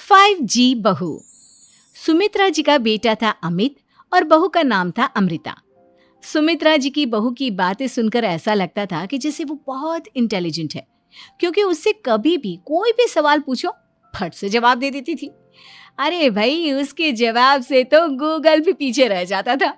5G बहू। सुमित्रा जी का बेटा था अमित और बहू का नाम था अमृता। सुमित्रा जी की बहू की बातें सुनकर ऐसा लगता था कि जैसे वो बहुत इंटेलिजेंट है, क्योंकि उससे कभी भी कोई भी सवाल पूछो फट से जवाब दे देती थी। अरे भाई, उसके जवाब से तो गूगल भी पीछे रह जाता था।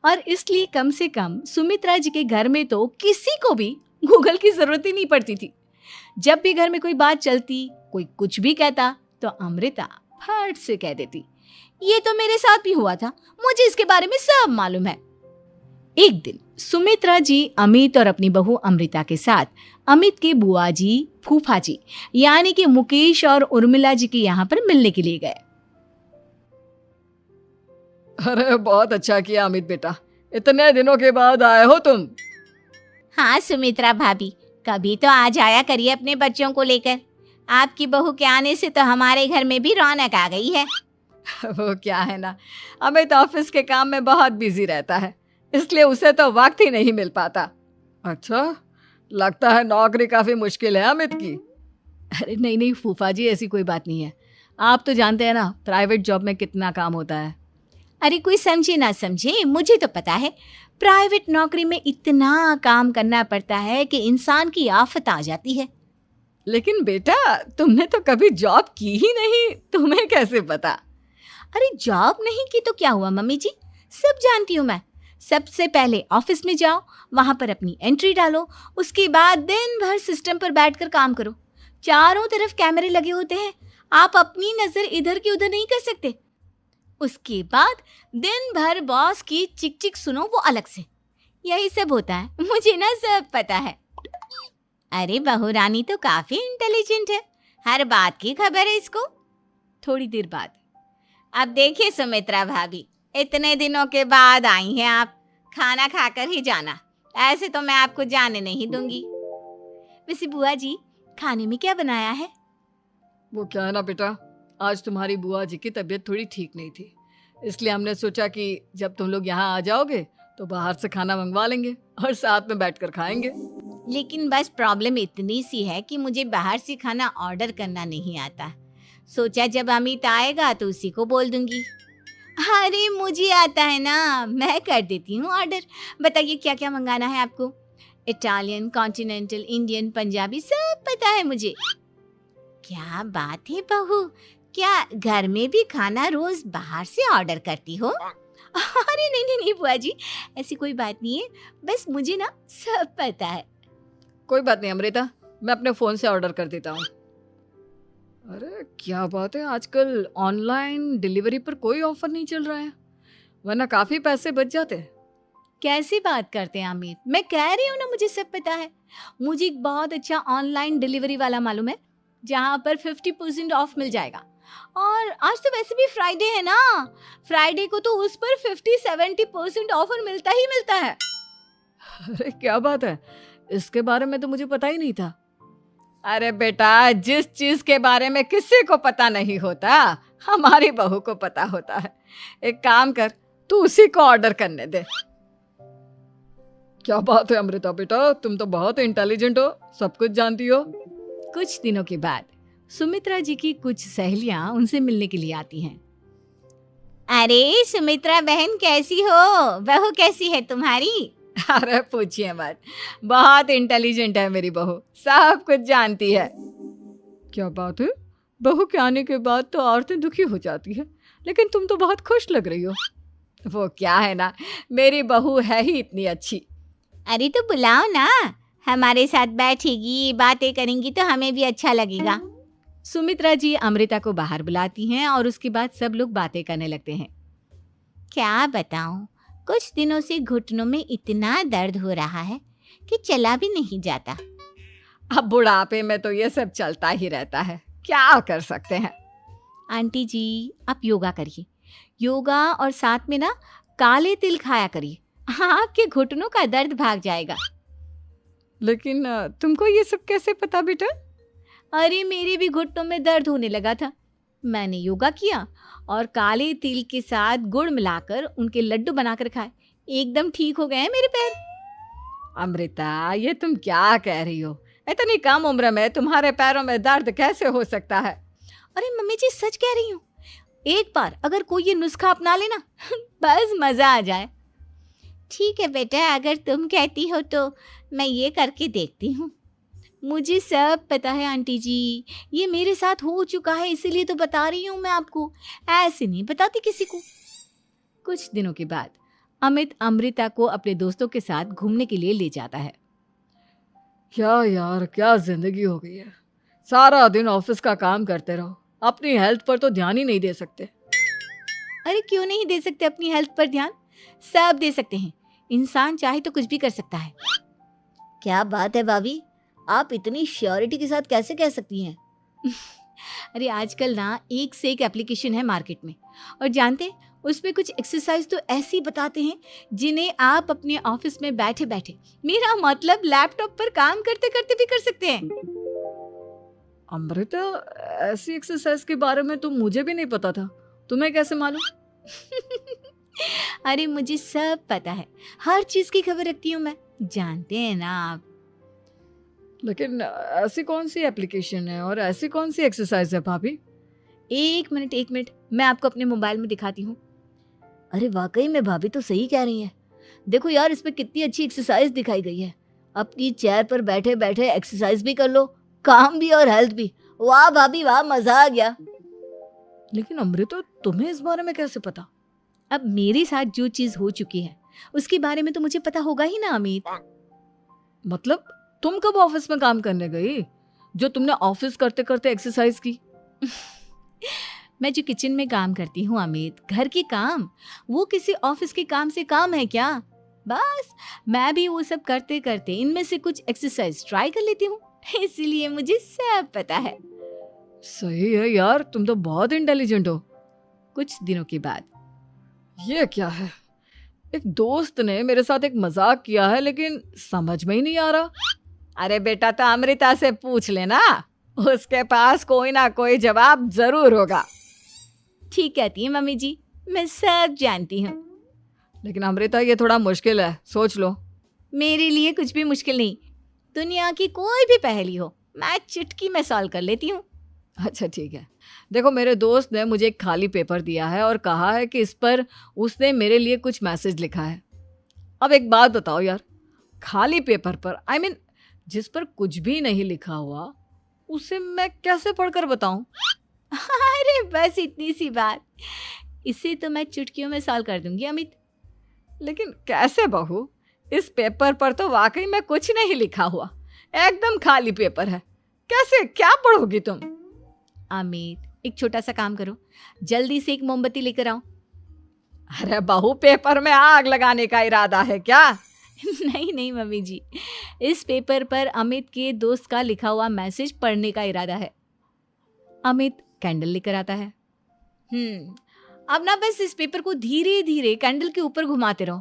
और इसलिए कम से कम सुमित्रा जी के घर में तो किसी को भी गूगल की जरूरत ही नहीं पड़ती थी। जब भी घर में कोई बात चलती, कोई कुछ भी कहता, तो अमृता फट से कह देती, ये तो मेरे साथ भी हुआ था, मुझे इसके बारे में सब मालूम है। एक दिन सुमित्रा जी अमित और अपनी बहू अमृता के साथ अमित के बुआ जी, फूफा जी यानी कि मुकेश और उर्मिला जी के यहाँ पर मिलने के लिए गए। अरे बहुत अच्छा किया अमित बेटा, इतने दिनों के बाद आए हो तुम। हाँ सुमित्रा भाभी, कभी तो आ जाया करिए अपने बच्चों को लेकर। आपकी बहू के आने से तो हमारे घर में भी रौनक आ गई है। वो क्या है ना, अमित ऑफिस के काम में बहुत बिजी रहता है, इसलिए उसे तो वक्त ही नहीं मिल पाता। अच्छा, लगता है नौकरी काफी मुश्किल है अमित की। अरे नहीं फूफा जी, ऐसी कोई बात नहीं है। आप तो जानते हैं ना प्राइवेट जॉब में कितना काम होता है। अरे कोई समझे ना समझे, मुझे तो पता है प्राइवेट नौकरी में इतना काम करना पड़ता है कि इंसान की आफत आ जाती है। लेकिन बेटा, तुमने तो कभी जॉब की ही नहीं, तुम्हें कैसे पता? अरे जॉब नहीं की तो क्या हुआ मम्मी जी, सब जानती हूँ मैं। सबसे पहले ऑफिस में जाओ, वहां पर अपनी एंट्री डालो, उसके बाद दिन भर सिस्टम पर बैठकर काम करो। चारों तरफ कैमरे लगे होते हैं, आप अपनी नजर इधर की उधर नहीं कर सकते। उसके बाद दिन भर बॉस की चिक चिक सुनो, वो अलग से। यही सब होता है, मुझे ना सब पता है। अरे बहू रानी तो काफी इंटेलिजेंट है, हर बात की खबर है इसको। थोड़ी देर बाद, अब देखिए सुमित्रा भाभी, इतने दिनों के बाद आई हैं आप, खाना खाकर ही जाना, ऐसे तो मैं आपको जाने नहीं दूंगी। वैसे बुआ जी, खाने में क्या बनाया है? वो क्या है ना बेटा, आज तुम्हारी बुआ जी की तबीयत थोड़ी ठीक नहीं थी, इसलिए हमने सोचा कि जब तुम लोग यहाँ आ जाओगे तो बाहर से खाना मंगवा लेंगे और साथ में बैठकर खाएंगे। लेकिन बस प्रॉब्लम इतनी सी है कि मुझे बाहर से खाना ऑर्डर करना नहीं आता। सोचा जब अमित आएगा तो उसी को बोल दूंगी। अरे मुझे आता है ना, मैं कर देती हूँ ऑर्डर। बताइए क्या क्या मंगाना है आपको? इटालियन, कॉन्टिनेंटल, इंडियन, पंजाबी, सब पता है मुझे। क्या बात है बहू, क्या घर में भी खाना रोज बाहर से ऑर्डर करती हो? अरे नहीं बुआ जी, ऐसी कोई बात नहीं है, बस मुझे ना सब पता है। कोई बात नहीं अमृता, मैं अपने फोन से ऑर्डर कर देता हूँ। अरे क्या बात है, आजकल ऑनलाइन डिलीवरी पर कोई ऑफर नहीं चल रहा है, वरना काफी पैसे बच जाते हैं। कैसी बात करते हैं अमित, मैं कह रही हूँ ना मुझे सब पता है। मुझे एक बहुत अच्छा ऑनलाइन डिलीवरी वाला मालूम है, जहाँ पर 50% ऑफ मिल जाएगा। और आज तो वैसे भी फ्राइडे है ना, फ्राइडे को तो उस पर 50-70% ऑफर मिलता ही मिलता है। अरे क्या बात है, इसके बारे में तो मुझे पता ही नहीं था। अरे बेटा, जिस चीज के बारे में किसी को पता नहीं होता, हमारी बहू को पता होता है। एक काम कर, तू उसी को ऑर्डर करने दे। क्या बात है अमृता बेटा, तुम तो बहुत इंटेलिजेंट हो, सब कुछ जानती हो। कुछ दिनों के बाद सुमित्रा जी की कुछ सहेलियां उनसे मिलने के लिए आती हैं। अरे सुमित्रा बहन कैसी हो, बहू कैसी है तुम्हारी? अरे पूछिए मत, बहुत इंटेलिजेंट है मेरी बहू, सब कुछ जानती है। क्या बात है, बहू के आने के बाद तो औरतें दुखी हो जाती है, लेकिन तुम तो बहुत खुश लग रही हो। वो क्या है ना, मेरी बहू है ही इतनी अच्छी। अरे तो बुलाओ ना, हमारे साथ बैठेगी, बातें करेंगी तो हमें भी अच्छा लगेगा। सुमित्रा जी अमृता को बाहर बुलाती हैं और उसके बाद सब लोग बातें करने लगते हैं। क्या बताऊं, कुछ दिनों से घुटनों में इतना दर्द हो रहा है कि चला भी नहीं जाता। अब बुढ़ापे में तो ये सब चलता ही रहता है, क्या कर सकते हैं। आंटी जी, आप योगा करिए, योगा और साथ में ना काले तिल खाया करिए, आपके घुटनों का दर्द भाग जाएगा। लेकिन तुमको ये सब कैसे पता बेटा? अरे मेरे भी घुटनों में दर्द होने लगा था, मैंने योगा किया और काले तिल के साथ गुड़ मिलाकर उनके लड्डू बनाकर खाए, एकदम ठीक हो गए हैं मेरे पैर। अमृता, ये तुम क्या कह रही हो? इतनी कम उम्र में तुम्हारे पैरों में दर्द कैसे हो सकता है? अरे मम्मी जी सच कह रही हूँ, एक बार अगर कोई ये नुस्खा अपना लेना बस मजा आ जाए। ठीक है बेटा, अगर तुम कहती हो तो मैं ये करके देखती हूँ। मुझे सब पता है आंटी जी, ये मेरे साथ हो चुका है, इसीलिए तो बता रही हूँ मैं आपको, ऐसे नहीं बताती किसी को। कुछ दिनों के बाद अमित अमृता को अपने दोस्तों के साथ घूमने के लिए ले जाता है। क्या यार, क्या जिंदगी हो गई है। सारा दिन ऑफिस का काम करते रहो, अपनी हेल्थ पर तो ध्यान ही नहीं दे सकते। अरे क्यों नहीं दे सकते अपनी हेल्थ पर ध्यान? सब दे सकते हैं, इंसान चाहे तो कुछ भी कर सकता है। क्या बात है भाभी, आप इतनी श्योरिटी के साथ कैसे कह सकती हैं? अरे आजकल ना एक से एक एप्लीकेशन है मार्केट में, और जानते हैं उसमें कुछ एक्सरसाइज तो ऐसी बताते हैं जिन्हें आप अपने ऑफिस में बैठे बैठे, मेरा मतलब लैपटॉप पर काम करते करते भी कर सकते हैं। अमृता, ऐसी एक्सरसाइज के बारे में तो मुझे भी नहीं पता था, तुम्हें कैसे मालूम? अरे मुझे सब पता है, हर चीज की खबर रखती हूँ मैं, जानते हैं ना आप। लेकिन ऐसी कौन सी एप्लीकेशन है और ऐसी कौन सी एक्सरसाइज है भाभी? एक मिनट, मैं आपको अपने मोबाइल में दिखाती हूँ। अरे वाकई में भाभी तो सही कह रही हैं। देखो यार, इसमें कितनी अच्छी एक्सरसाइज दिखाई गई है। अपनी चेयर पर बैठे बैठे एक्सरसाइज भी कर लो, काम भी और हेल्थ भी। वाह भाभी वाह, मजा आ गया। लेकिन अमृता, तुम्हें इस बारे में कैसे पता? अब मेरे साथ जो चीज हो चुकी है उसके बारे में तो मुझे पता होगा ही ना अमित। मतलब तुम कब ऑफिस में काम करने गई जो तुमने ऑफिस करते करते एक्सरसाइज की? मैं जो किचन में काम करती हूँ अमित, घर के काम, वो किसी ऑफिस के काम से काम है क्या? बस मैं भी वो सब करते करते इनमें से कुछ एक्सरसाइज ट्राई कर लेती हूँ, इसीलिए मुझे सब पता है। सही है यार, तुम तो बहुत इंटेलिजेंट हो। कुछ दिनों के बाद ये क्या है? एक दोस्त ने मेरे साथ एक मजाक किया है, लेकिन समझ में ही नहीं आ रहा। अरे बेटा, तो अमृता से पूछ लेना, उसके पास कोई ना कोई जवाब जरूर होगा। ठीक कहती है मम्मी जी, मैं सब जानती हूँ। लेकिन अमृता, ये थोड़ा मुश्किल है, सोच लो। मेरे लिए कुछ भी मुश्किल नहीं, दुनिया की कोई भी पहेली हो मैं चुटकी में सॉल्व कर लेती हूँ। अच्छा ठीक है, देखो मेरे दोस्त ने मुझे एक खाली पेपर दिया है और कहा है कि इस पर उसने मेरे लिए कुछ मैसेज लिखा है। अब एक बात बताओ यार, खाली पेपर पर, I mean, जिस पर कुछ भी नहीं लिखा हुआ, उसे मैं कैसे पढ़कर बताऊं? अरे बस इतनी सी बात, इसे तो मैं चुटकियों में सॉल्व कर दूंगी अमित। लेकिन कैसे बहू? इस पेपर पर तो वाकई में कुछ नहीं लिखा हुआ, एकदम खाली पेपर है, कैसे, क्या पढ़ोगी तुम? अमित, एक छोटा सा काम करो, जल्दी से एक मोमबत्ती लेकर आओ। अरे बहू, पेपर में आग लगाने का इरादा है क्या? नहीं मम्मी जी, इस पेपर पर अमित के दोस्त का लिखा हुआ मैसेज पढ़ने का इरादा है। अमित कैंडल लेकर आता है। अब ना बस इस पेपर को धीरे धीरे कैंडल के ऊपर घुमाते रहो,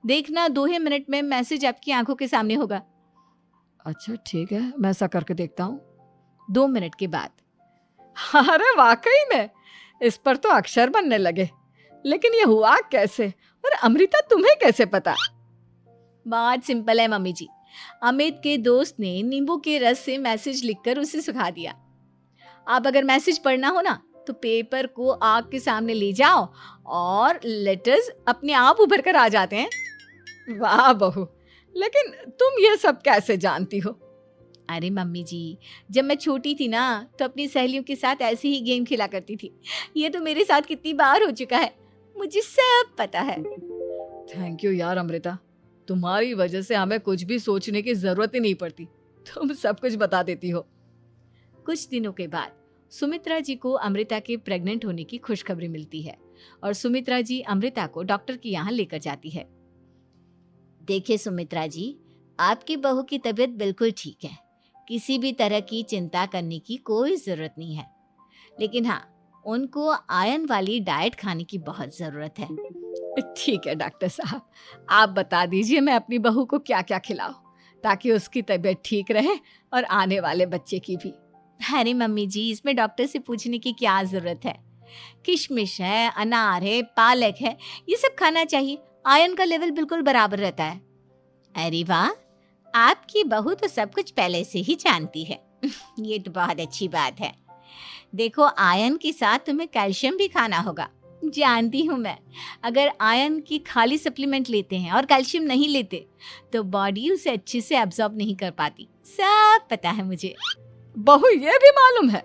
देखना 2 ही मिनट में मैसेज आपकी आंखों के सामने होगा। अच्छा ठीक है, मैं ऐसा करके देखता हूँ। 2 मिनट के बाद, अरे वाकई में इस पर तो अक्षर बनने लगे, लेकिन ये हुआ कैसे? और अमृता, तुम्हें कैसे पता? बहुत सिंपल है मम्मी जी, अमित के दोस्त ने नींबू के रस से मैसेज लिखकर उसे सुखा दिया। अब अगर मैसेज पढ़ना हो ना तो पेपर को आग के सामने ले जाओ और लेटर्स अपने आप उभर कर आ जाते हैं। वाह बहू, लेकिन तुम ये सब कैसे जानती हो? अरे मम्मी जी, जब मैं छोटी थी ना तो अपनी सहेलियों के साथ ऐसे ही गेम खेला करती थी। ये तो मेरे साथ कितनी बार हो चुका है, मुझे सब पता है। थैंक यू यार अमृता, तुम्हारी वजह से हमें कुछ भी सोचने की जरूरत ही नहीं पड़ती, तुम सब कुछ बता देती हो। कुछ दिनों के बाद सुमित्रा जी को अमृता के प्रेग्नेंट होने की खुशखबरी मिलती है और सुमित्रा जी अमृता को डॉक्टर के यहाँ लेकर जाती है। देखिए सुमित्रा जी, आपकी बहू की तबीयत बिल्कुल ठीक है, किसी भी तरह की चिंता करने की कोई ज़रूरत नहीं है। लेकिन हाँ, उनको आयरन वाली डाइट खाने की बहुत ज़रूरत है। ठीक है डॉक्टर साहब, आप बता दीजिए मैं अपनी बहू को क्या क्या खिलाऊं ताकि उसकी तबीयत ठीक रहे और आने वाले बच्चे की भी। अरे मम्मी जी, इसमें डॉक्टर से पूछने की क्या ज़रूरत है? किशमिश है, अनार है, पालक है, ये सब खाना चाहिए, आयरन का लेवल बिल्कुल बराबर रहता है। अरे वाह, आपकी बहू तो सब कुछ पहले से ही जानती है। ये तो बहुत अच्छी बात है। देखो, आयरन के साथ तुम्हें कैल्शियम भी खाना होगा। जानती हूँ मैं, अगर आयरन की खाली सप्लीमेंट लेते हैं और कैल्शियम नहीं लेते तो बॉडी उसे अच्छे से एब्जॉर्ब नहीं कर पाती। सब पता है मुझे। बहू ये भी मालूम है?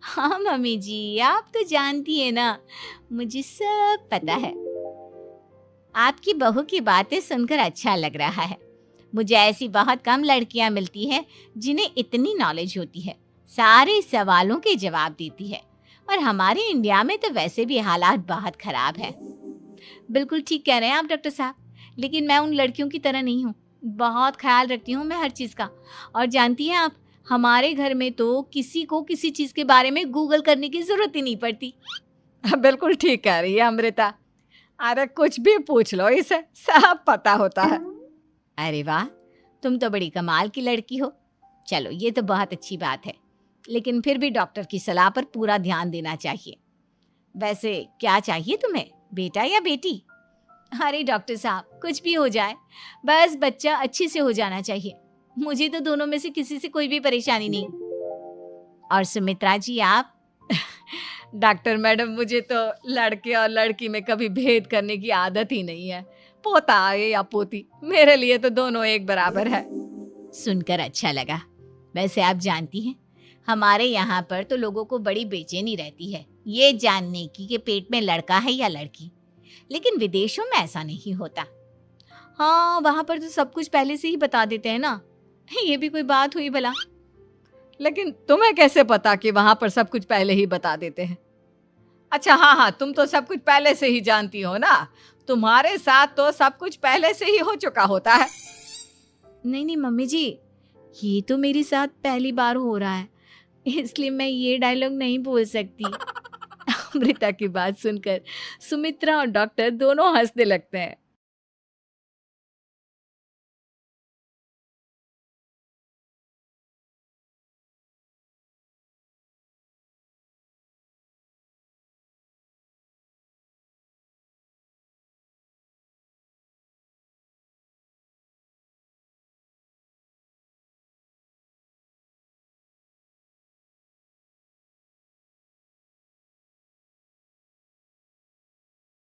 हाँ मम्मी जी, आप तो जानती है ना, मुझे सब पता है। आपकी बहू की बातें सुनकर अच्छा लग रहा है। मुझे ऐसी बहुत कम लड़कियां मिलती हैं जिन्हें इतनी नॉलेज होती है, सारे सवालों के जवाब देती है। और हमारे इंडिया में तो वैसे भी हालात बहुत खराब है। बिल्कुल ठीक कह रहे हैं आप डॉक्टर साहब, लेकिन मैं उन लड़कियों की तरह नहीं हूँ। बहुत ख्याल रखती हूँ मैं हर चीज़ का। और जानती हैं आप, हमारे घर में तो किसी को किसी चीज़ के बारे में गूगल करने की ज़रूरत ही नहीं पड़ती। बिल्कुल ठीक कह रही है अमृता। अरे कुछ भी पूछ लो इसे, सब पता होता है। अरे वाह, तुम तो बड़ी कमाल की लड़की हो। चलो, ये तो बहुत अच्छी बात है, लेकिन फिर भी डॉक्टर की सलाह पर पूरा ध्यान देना चाहिए। वैसे क्या चाहिए तुम्हें, बेटा या बेटी? अरे डॉक्टर साहब, कुछ भी हो जाए, बस बच्चा अच्छे से हो जाना चाहिए। मुझे तो दोनों में से किसी से कोई भी परेशानी नहीं। और सुमित्रा जी, आप? डॉक्टर मैडम, मुझे तो लड़के और लड़की में कभी भेद करने की आदत ही नहीं है। पोता आए या पोती, मेरे लिए तो दोनों एक बराबर है। सुनकर अच्छा लगा। वैसे आप जानती हैं, हमारे यहाँ पर तो लोगों को बड़ी बेचैनी रहती है ये जानने की कि पेट में लड़का है या लड़की, लेकिन विदेशों में ऐसा नहीं होता। हाँ, वहाँ पर तो सब कुछ पहले से ही बता देते हैं ना। ये भी कोई बात हुई भला? लेकिन तुम्हें कैसे पता कि वहां पर सब कुछ पहले ही बता देते हैं? अच्छा हाँ, तुम तो सब कुछ पहले से ही जानती हो ना। तुम्हारे साथ तो सब कुछ पहले से ही हो चुका होता है। नहीं मम्मी जी, ये तो मेरे साथ पहली बार हो रहा है, इसलिए मैं ये डायलॉग नहीं बोल सकती। अमृता की बात सुनकर सुमित्रा और डॉक्टर दोनों हंसने लगते हैं।